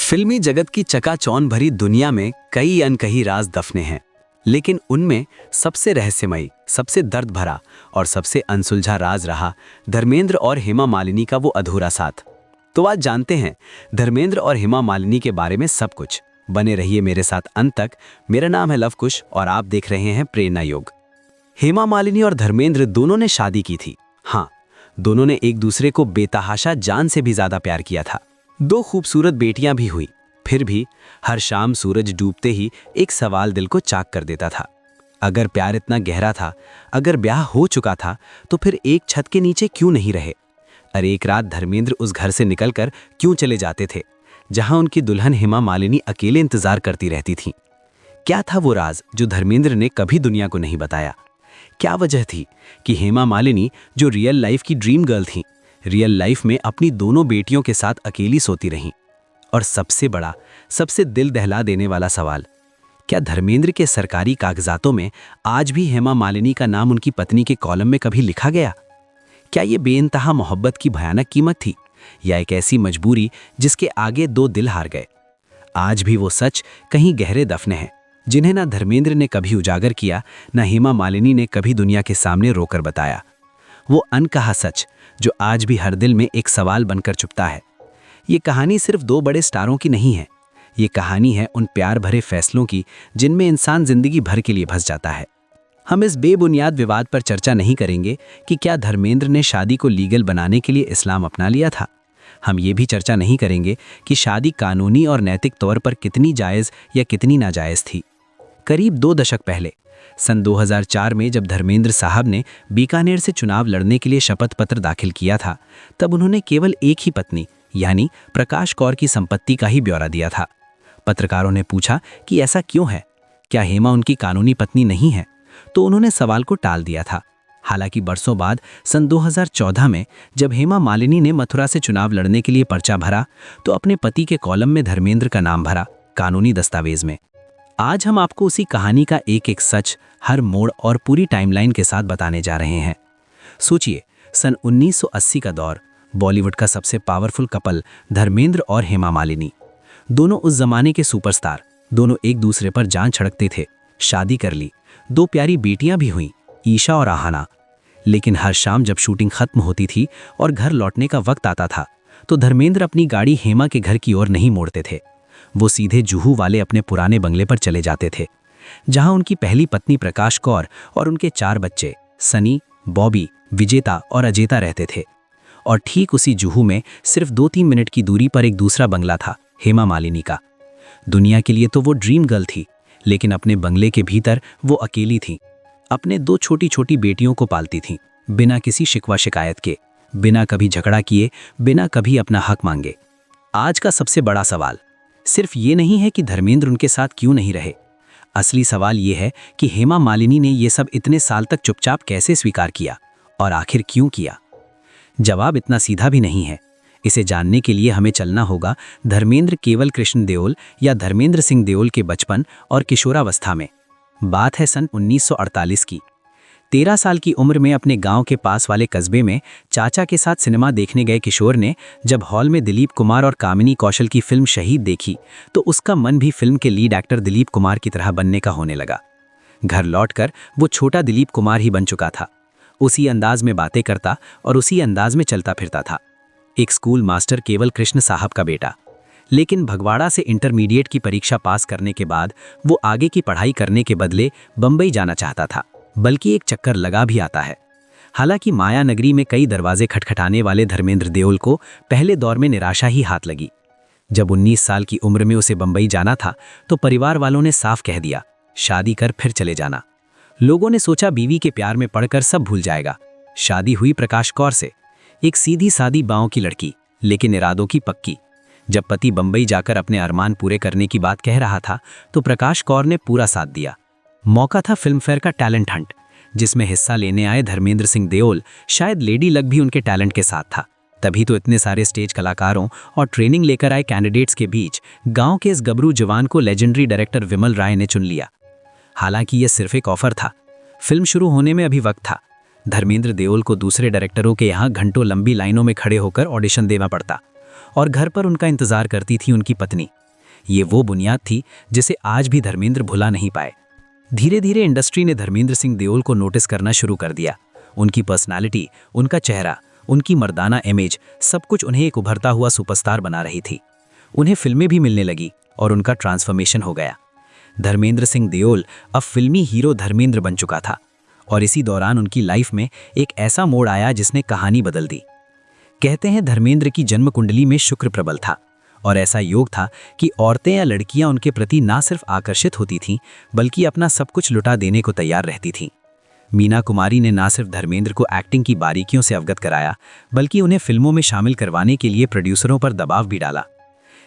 फिल्मी जगत की चकाचौंध भरी दुनिया में कई अनकही राज दफने हैं, लेकिन उनमें सबसे रहस्यमयी, सबसे दर्द भरा और सबसे अनसुलझा राज रहा धर्मेंद्र और हेमा मालिनी का वो अधूरा साथ। तो आज जानते हैं धर्मेंद्र और हेमा मालिनी के बारे में सब कुछ। बने रहिए मेरे साथ अंत तक। मेरा नाम है लव कुश और आप देख रहे हैं प्रेरणा योग। हेमा मालिनी और धर्मेंद्र दोनों ने शादी की थी। हाँ, दोनों ने एक दूसरे को बेतहाशा जान से भी ज्यादा प्यार किया था। दो खूबसूरत बेटियां भी हुई। फिर भी हर शाम सूरज डूबते ही एक सवाल दिल को चाक कर देता था। अगर प्यार इतना गहरा था, अगर ब्याह हो चुका था, तो फिर एक छत के नीचे क्यों नहीं रहे? अरे एक रात धर्मेंद्र उस घर से निकलकर क्यों चले जाते थे जहां उनकी दुल्हन हेमा मालिनी अकेले इंतजार करती रहती थी? क्या था वो राज जो धर्मेंद्र ने कभी दुनिया को नहीं बताया? क्या वजह थी कि हेमा मालिनी, जो रियल लाइफ की ड्रीम गर्ल थी, रियल लाइफ में अपनी दोनों बेटियों के साथ अकेली सोती रहीं? और सबसे बड़ा, सबसे दिल दहला देने वाला सवाल, क्या धर्मेंद्र के सरकारी कागजातों में आज भी हेमा मालिनी का नाम उनकी पत्नी के कॉलम में कभी लिखा गया? क्या ये बेइंतहा मोहब्बत की भयानक कीमत थी, या एक ऐसी मजबूरी जिसके आगे दो दिल हार गए? आज भी वो सच कहीं गहरे दफने हैं, जिन्हें ना धर्मेंद्र ने कभी उजागर किया, ना हेमा मालिनी ने कभी दुनिया के सामने रोकर बताया। वो अनकहा सच जो आज भी हर दिल में एक सवाल बनकर चुपता है। ये कहानी सिर्फ दो बड़े स्टारों की नहीं है। ये कहानी है उन प्यार भरे फैसलों की जिनमें इंसान जिंदगी भर के लिए फंस जाता है। हम इस बेबुनियाद विवाद पर चर्चा नहीं करेंगे कि क्या धर्मेंद्र ने शादी को लीगल बनाने के लिए इस्लाम अपना लिया था। हम ये भी चर्चा नहीं करेंगे कि शादी कानूनी और नैतिक तौर पर कितनी जायज़ या कितनी नाजायज़ थी। करीब 2 दशक पहले, सन 2004 में जब धर्मेंद्र साहब ने बीकानेर से चुनाव लड़ने के लिए शपथ पत्र दाखिल किया था, तब उन्होंने केवल एक ही पत्नी यानी प्रकाश कौर की संपत्ति का ही ब्यौरा दिया था। पत्रकारों ने पूछा कि ऐसा क्यों है, क्या हेमा उनकी कानूनी पत्नी नहीं है? तो उन्होंने सवाल को टाल दिया था। हालांकि बरसों बाद सन 2014 में जब हेमा मालिनी ने मथुरा से चुनाव लड़ने के लिए पर्चा भरा, तो अपने पति के कॉलम में धर्मेंद्र का नाम भरा, कानूनी दस्तावेज में। आज हम आपको उसी कहानी का एक एक सच, हर मोड़ और पूरी टाइमलाइन के साथ बताने जा रहे हैं। सोचिए, सन 1980 का दौर, बॉलीवुड का सबसे पावरफुल कपल धर्मेंद्र और हेमा मालिनी, दोनों उस जमाने के सुपरस्टार, दोनों एक दूसरे पर जान छिड़कते थे। शादी कर ली, 2 प्यारी बेटियां भी हुईं, ईशा और आहाना। लेकिन हर शाम जब शूटिंग खत्म होती थी और घर लौटने का वक्त आता था, तो धर्मेंद्र अपनी गाड़ी हेमा के घर की ओर नहीं मोड़ते थे। वो सीधे जुहू वाले अपने पुराने बंगले पर चले जाते थे, जहां उनकी पहली पत्नी प्रकाश कौर और उनके 4 बच्चे सनी, बॉबी, विजेता और अजेता रहते थे। और ठीक उसी जुहू में सिर्फ 2-3 मिनट की दूरी पर एक दूसरा बंगला था, हेमा मालिनी का। दुनिया के लिए तो वो ड्रीम गर्ल थी, लेकिन अपने बंगले के भीतर वो अकेली थी। अपने 2 छोटी छोटी बेटियों को पालती थी, बिना किसी शिकवा शिकायत के, बिना कभी झगड़ा किए, बिना कभी अपना हक मांगे। आज का सबसे बड़ा सवाल सिर्फ ये नहीं है कि धर्मेंद्र उनके साथ क्यों नहीं रहे। असली सवाल ये है कि हेमा मालिनी ने ये सब इतने साल तक चुपचाप कैसे स्वीकार किया, और आखिर क्यों किया? जवाब इतना सीधा भी नहीं है। इसे जानने के लिए हमें चलना होगा धर्मेंद्र केवल कृष्ण देओल या धर्मेंद्र सिंह देओल के बचपन और किशोरावस्था में। बात है सन 1948 की। 13 साल की उम्र में अपने गांव के पास वाले कस्बे में चाचा के साथ सिनेमा देखने गए किशोर ने जब हॉल में दिलीप कुमार और कामिनी कौशल की फिल्म शहीद देखी, तो उसका मन भी फिल्म के लीड एक्टर दिलीप कुमार की तरह बनने का होने लगा। घर लौटकर वो छोटा दिलीप कुमार ही बन चुका था। उसी अंदाज में बातें करता और उसी अंदाज में चलता फिरता था। एक स्कूल मास्टर केवल कृष्ण साहब का बेटा। लेकिन भगवाड़ा से इंटरमीडिएट की परीक्षा पास करने के बाद वो आगे की पढ़ाई करने के बदले बंबई जाना चाहता था, बल्कि एक चक्कर लगा भी आता है। हालांकि माया नगरी में कई दरवाजे खटखटाने वाले धर्मेंद्र देओल को पहले दौर में निराशा ही हाथ लगी। जब 19 साल की उम्र में उसे बंबई जाना था, तो परिवार वालों ने साफ कह दिया, शादी कर फिर चले जाना। लोगों ने सोचा बीवी के प्यार में पड़कर सब भूल जाएगा। शादी हुई प्रकाश कौर से, एक सीधी सादी बाहों की लड़की, लेकिन इरादों की पक्की। जब पति बंबई जाकर अपने अरमान पूरे करने की बात कह रहा था, तो प्रकाश कौर ने पूरा साथ दिया। मौका था फिल्म फेयर का टैलेंट हंट, जिसमें हिस्सा लेने आए धर्मेंद्र सिंह देओल। शायद लेडी लक भी उनके टैलेंट के साथ था। तभी तो इतने सारे स्टेज कलाकारों और ट्रेनिंग लेकर आए कैंडिडेट्स के बीच गांव के इस गबरू जवान को लेजेंडरी डायरेक्टर विमल राय ने चुन लिया। हालांकि यह सिर्फ एक ऑफर था, फिल्म शुरू होने में अभी वक्त था। धर्मेंद्र देओल को दूसरे डायरेक्टरों के यहाँ घंटों लंबी लाइनों में खड़े होकर ऑडिशन देना पड़ता, और घर पर उनका इंतजार करती थी उनकी पत्नी। ये वो बुनियाद थी जिसे आज भी धर्मेंद्र भुला नहीं पाए। धीरे धीरे इंडस्ट्री ने धर्मेंद्र सिंह देओल को नोटिस करना शुरू कर दिया। उनकी पर्सनालिटी, उनका चेहरा, उनकी मर्दाना इमेज, सब कुछ उन्हें एक उभरता हुआ सुपरस्टार बना रही थी। उन्हें फिल्में भी मिलने लगी और उनका ट्रांसफॉर्मेशन हो गया। धर्मेंद्र सिंह देओल अब फिल्मी हीरो धर्मेंद्र बन चुका था और इसी दौरान उनकी लाइफ में एक ऐसा मोड़ आया जिसने कहानी बदल दी। कहते हैं धर्मेंद्र की जन्म कुंडली में शुक्र प्रबल था और ऐसा योग था कि औरतें या लड़कियां उनके प्रति ना सिर्फ आकर्षित होती थीं बल्कि अपना सब कुछ लुटा देने को तैयार रहती थीं। मीना कुमारी ने ना सिर्फ धर्मेंद्र को एक्टिंग की बारीकियों से अवगत कराया बल्कि उन्हें फिल्मों में शामिल करवाने के लिए प्रोड्यूसरों पर दबाव भी डाला।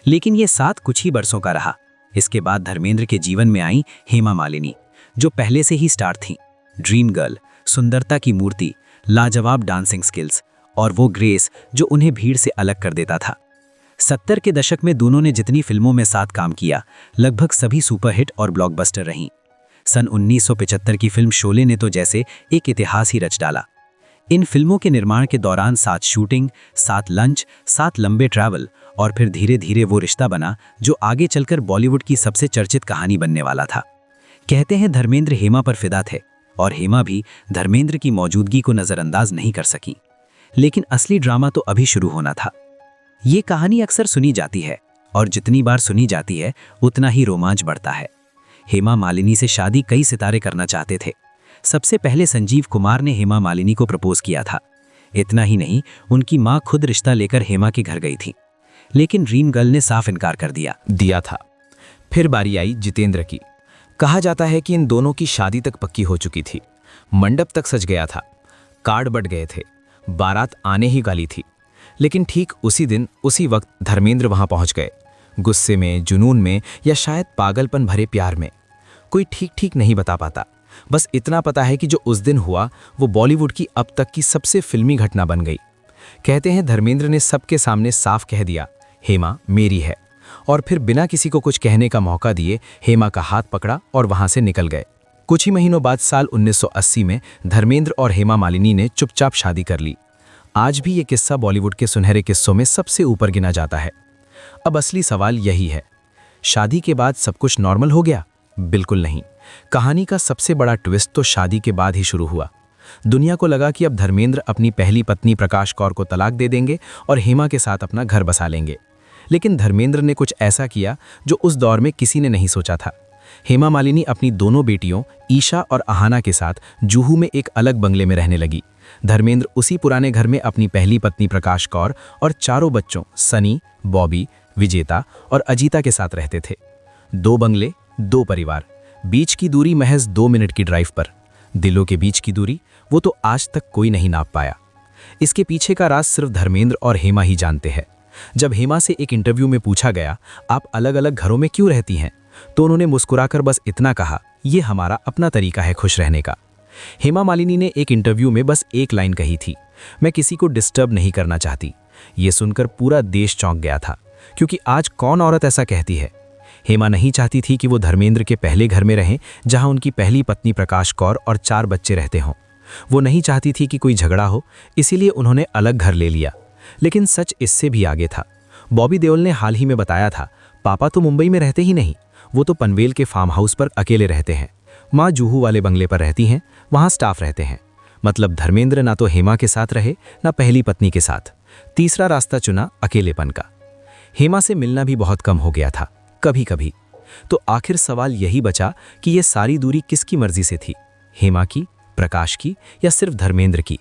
लेकिन ये साथ कुछ ही बरसों का रहा। इसके बाद धर्मेंद्र के जीवन में आई हेमा मालिनी, जो पहले से ही स्टार थीं। ड्रीम गर्ल, सुंदरता की मूर्ति, लाजवाब डांसिंग स्किल्स और वो ग्रेस जो उन्हें भीड़ से अलग कर देता था। 70 के दशक में दोनों ने जितनी फिल्मों में साथ काम किया, लगभग सभी सुपरहिट और ब्लॉकबस्टर रहीं। सन 1975 की फिल्म शोले ने तो जैसे एक इतिहास ही रच डाला। इन फिल्मों के निर्माण के दौरान साथ शूटिंग, साथ लंच, साथ लंबे ट्रैवल और फिर धीरे धीरे वो रिश्ता बना जो आगे चलकर बॉलीवुड की सबसे चर्चित कहानी बनने वाला था। कहते हैं धर्मेंद्र हेमा पर फिदा थे और हेमा भी धर्मेंद्र की मौजूदगी को नज़रअंदाज नहीं कर सकी। लेकिन असली ड्रामा तो अभी शुरू होना था। ये कहानी अक्सर सुनी जाती है और जितनी बार सुनी जाती है उतना ही रोमांच बढ़ता है। हेमा मालिनी से शादी कई सितारे करना चाहते थे। सबसे पहले संजीव कुमार ने हेमा मालिनी को प्रपोज किया था। इतना ही नहीं, उनकी मां खुद रिश्ता लेकर हेमा के घर गई थी, लेकिन ड्रीम गर्ल ने साफ इनकार कर दिया था। फिर बारी आई जितेंद्र की। कहा जाता है कि इन दोनों की शादी तक पक्की हो चुकी थी। मंडप तक सज गया था, कार्ड बट गए थे, बारात आने ही वाली थी। लेकिन ठीक उसी दिन उसी वक्त धर्मेंद्र वहां पहुंच गए। गुस्से में, जुनून में या शायद पागलपन भरे प्यार में, कोई ठीक नहीं बता पाता। बस इतना पता है कि जो उस दिन हुआ वो बॉलीवुड की अब तक की सबसे फिल्मी घटना बन गई। कहते हैं धर्मेंद्र ने सबके सामने साफ कह दिया, हेमा मेरी है, और फिर बिना किसी को कुछ कहने का मौका दिए हेमा का हाथ पकड़ा और वहां से निकल गए। कुछ ही महीनों बाद साल 1980 में धर्मेंद्र और हेमा मालिनी ने चुपचाप शादी कर ली। आज भी ये किस्सा बॉलीवुड के सुनहरे किस्सों में सबसे ऊपर गिना जाता है। अब असली सवाल यही है, शादी के बाद सब कुछ नॉर्मल हो गया? बिल्कुल नहीं। कहानी का सबसे बड़ा ट्विस्ट तो शादी के बाद ही शुरू हुआ। दुनिया को लगा कि अब धर्मेंद्र अपनी पहली पत्नी प्रकाश कौर को तलाक दे देंगे और हेमा के साथ अपना घर बसा लेंगे। लेकिन धर्मेंद्र ने कुछ ऐसा किया जो उस दौर में किसी ने नहीं सोचा था। हेमा मालिनी अपनी दोनों बेटियों ईशा और आहाना के साथ जुहू में एक अलग बंगले में रहने लगी। धर्मेंद्र उसी पुराने घर में अपनी पहली पत्नी प्रकाश कौर और चारों बच्चों सनी, बॉबी, विजेता और अजीता के साथ रहते थे। 2 बंगले, 2 परिवार, बीच की दूरी महज 2 मिनट की ड्राइव पर। दिलों के बीच की दूरी वो तो आज तक कोई नहीं नाप पाया। इसके पीछे का राज सिर्फ धर्मेंद्र और हेमा ही जानते हैं। जब हेमा से एक इंटरव्यू में पूछा गया, आप अलग अलग घरों में क्यों रहती हैं, तो उन्होंने मुस्कुराकर बस इतना कहा, ये हमारा अपना तरीका है खुश रहने का। हेमा मालिनी ने एक इंटरव्यू में बस एक लाइन कही थी, मैं किसी को डिस्टर्ब नहीं करना चाहती। ये सुनकर पूरा देश चौंक गया था, क्योंकि आज कौन औरत ऐसा कहती है। हेमा नहीं चाहती थी कि वो धर्मेंद्र के पहले घर में रहें जहां उनकी पहली पत्नी प्रकाश कौर और 4 बच्चे रहते हों। वो नहीं चाहती थी कि कोई झगड़ा हो, इसीलिए उन्होंने अलग घर ले लिया। लेकिन सच इससे भी आगे था। बॉबी देओल ने हाल ही में बताया था, पापा तो मुंबई में रहते ही नहीं, वो तो पनवेल के फार्म हाउस पर अकेले रहते हैं। माँ जूहू वाले बंगले पर रहती हैं, वहाँ स्टाफ रहते हैं। मतलब धर्मेंद्र ना तो हेमा के साथ रहे ना पहली पत्नी के साथ, तीसरा रास्ता चुना अकेलेपन का। हेमा से मिलना भी बहुत कम हो गया था, कभी कभी। तो आखिर सवाल यही बचा कि ये सारी दूरी किसकी मर्जी से थी, हेमा की, प्रकाश की या सिर्फ धर्मेंद्र की।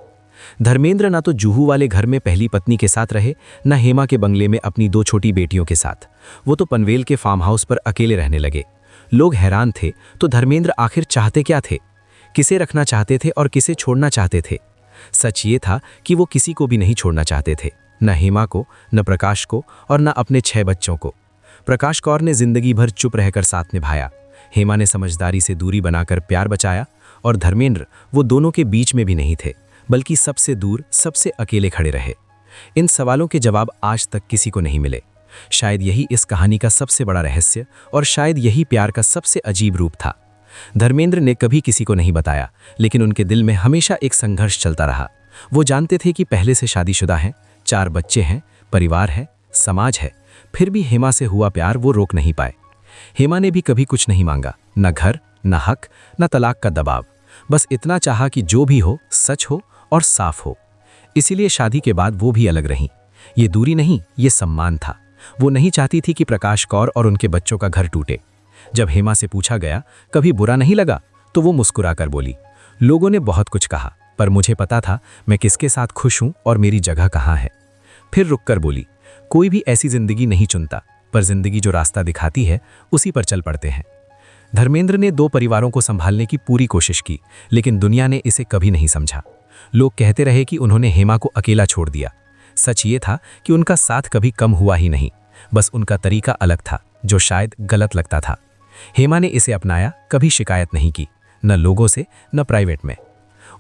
धर्मेंद्र ना तो जूहू वाले घर में पहली पत्नी के साथ रहे, ना हेमा के बंगले में अपनी 2 छोटी बेटियों के साथ। वो तो पनवेल के फार्म हाउस पर अकेले रहने लगे। लोग हैरान थे, तो धर्मेंद्र आखिर चाहते क्या थे, किसे रखना चाहते थे और किसे छोड़ना चाहते थे। सच ये था कि वो किसी को भी नहीं छोड़ना चाहते थे, न हेमा को, न प्रकाश को और न अपने 6 बच्चों को। प्रकाश कौर ने जिंदगी भर चुप रहकर साथ निभाया, हेमा ने समझदारी से दूरी बनाकर प्यार बचाया, और धर्मेंद्र वो दोनों के बीच में भी नहीं थे, बल्कि सबसे दूर, सबसे अकेले खड़े रहे। इन सवालों के जवाब आज तक किसी को नहीं मिले। शायद यही इस कहानी का सबसे बड़ा रहस्य और शायद यही प्यार का सबसे अजीब रूप था। धर्मेंद्र ने कभी किसी को नहीं बताया, लेकिन उनके दिल में हमेशा एक संघर्ष चलता रहा। वो जानते थे कि पहले से शादीशुदा हैं, 4 बच्चे हैं, परिवार है, समाज है, फिर भी हेमा से हुआ प्यार वो रोक नहीं पाए। हेमा ने भी कभी कुछ नहीं मांगा, न घर, न हक, न तलाक का दबाव। बस इतना चाहा कि जो भी हो सच हो और साफ हो। इसीलिए शादी के बाद वो भी अलग रहीं। ये दूरी नहीं, ये सम्मान था। वो नहीं चाहती थी कि प्रकाश कौर और उनके बच्चों का घर टूटे। जब हेमा से पूछा गया कभी बुरा नहीं लगा, तो वो मुस्कुराकर बोली, लोगों ने बहुत कुछ कहा, पर मुझे पता था मैं किसके साथ खुश हूं और मेरी जगह कहाँ है। फिर रुककर बोली, कोई भी ऐसी जिंदगी नहीं चुनता, पर जिंदगी जो रास्ता दिखाती है उसी पर चल पड़ते हैं। धर्मेंद्र ने 2 परिवारों को संभालने की पूरी कोशिश की, लेकिन दुनिया ने इसे कभी नहीं समझा। लोग कहते रहे कि उन्होंने हेमा को अकेला छोड़ दिया। सच ये था कि उनका साथ कभी कम हुआ ही नहीं, बस उनका तरीका अलग था, जो शायद गलत लगता था। हेमा ने इसे अपनाया, कभी शिकायत नहीं की, न लोगों से न प्राइवेट में।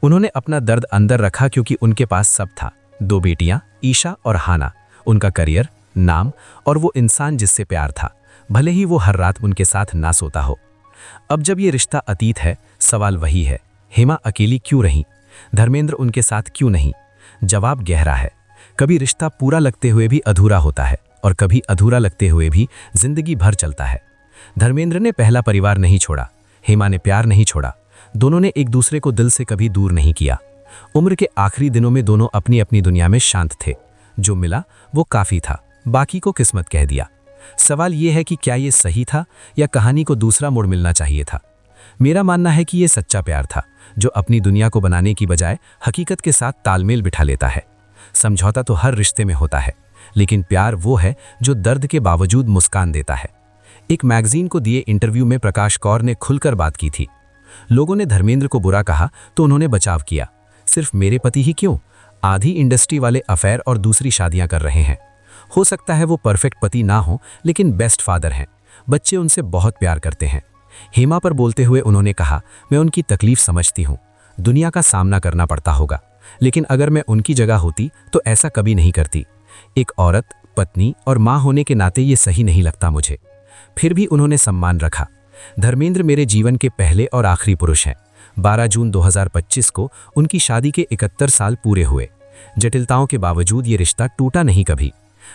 उन्होंने अपना दर्द अंदर रखा क्योंकि उनके पास सब था, 2 बेटियां ईशा और हाना, उनका करियर, नाम और वो इंसान जिससे प्यार था, भले ही वो हर रात उनके साथ ना सोता हो। अब जब ये रिश्ता अतीत है, सवाल वही है, हेमा अकेली क्यों रही, धर्मेंद्र उनके साथ क्यों नहीं? जवाब गहरा है। कभी रिश्ता पूरा लगते हुए भी अधूरा होता है और कभी अधूरा लगते हुए भी जिंदगी भर चलता है। धर्मेंद्र ने पहला परिवार नहीं छोड़ा, हेमा ने प्यार नहीं छोड़ा। दोनों ने एक दूसरे को दिल से कभी दूर नहीं किया। उम्र के आखिरी दिनों में दोनों अपनी अपनी दुनिया में शांत थे। जो मिला वो काफी था, बाकी को किस्मत कह दिया। सवाल ये है कि क्या ये सही था या कहानी को दूसरा मोड़ मिलना चाहिए था? मेरा मानना है कि ये सच्चा प्यार था, जो अपनी दुनिया को बनाने की बजाय हकीकत के साथ तालमेल बिठा लेता है। समझौता तो हर रिश्ते में होता है, लेकिन प्यार वो है जो दर्द के बावजूद मुस्कान देता है। एक मैगजीन को दिए इंटरव्यू में प्रकाश कौर ने खुलकर बात की थी। लोगों ने धर्मेंद्र को बुरा कहा तो उन्होंने बचाव किया, सिर्फ मेरे पति ही क्यों, आधी इंडस्ट्री वाले अफेयर और दूसरी शादियां कर रहे हैं। हो सकता है वो परफेक्ट पति ना हो, लेकिन बेस्ट फादर हैं। बच्चे उनसे बहुत प्यार करते हैं। हेमा पर बोलते हुए उन्होंने कहा, मैं उनकी तकलीफ समझती हूँ, दुनिया का सामना करना पड़ता होगा, लेकिन अगर मैं उनकी जगह होती तो ऐसा कभी नहीं करती। एक औरत, पत्नी और माँ होने के नाते ये सही नहीं लगता मुझे। फिर भी उन्होंने सम्मान रखा। धर्मेंद्र मेरे जीवन के पहले और आखिरी पुरुष हैं। 12 जून 2025 को उनकी शादी के 71 साल पूरे हुए। जटिलताओं के बावजूद ये रिश्ता टूटा नहीं कभी।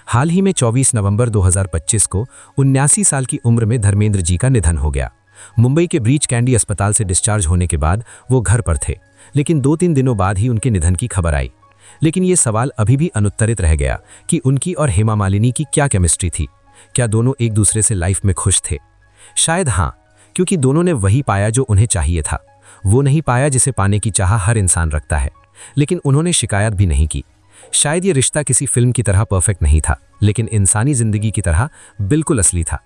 हाल ही में 24 नवंबर 2025 को 79 साल की उम्र में धर्मेंद्र जी का निधन हो गया। मुंबई के ब्रीच कैंडी अस्पताल से डिस्चार्ज होने के बाद वो घर पर थे, लेकिन 2-3 दिनों बाद ही उनके निधन की खबर आई। लेकिन ये सवाल अभी भी अनुत्तरित रह गया कि उनकी और हेमा मालिनी की क्या केमिस्ट्री थी। क्या दोनों एक दूसरे से लाइफ में खुश थे? शायद हाँ, क्योंकि दोनों ने वही पाया जो उन्हें चाहिए था। वो नहीं पाया जिसे पाने की चाह हर इंसान रखता है, लेकिन उन्होंने शिकायत भी नहीं की। शायद ये रिश्ता किसी फिल्म की तरह परफेक्ट नहीं था, लेकिन इंसानी जिंदगी की तरह बिल्कुल असली था।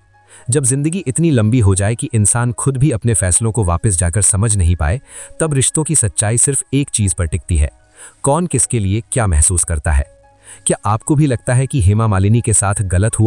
जब जिंदगी इतनी लंबी हो जाए कि इंसान खुद भी अपने फैसलों को वापस जाकर समझ नहीं पाए, तब रिश्तों की सच्चाई सिर्फ एक चीज पर टिकती है, कौन किसके लिए क्या महसूस करता है। क्या आपको भी लगता है कि हेमा मालिनी के साथ गलत हुआ?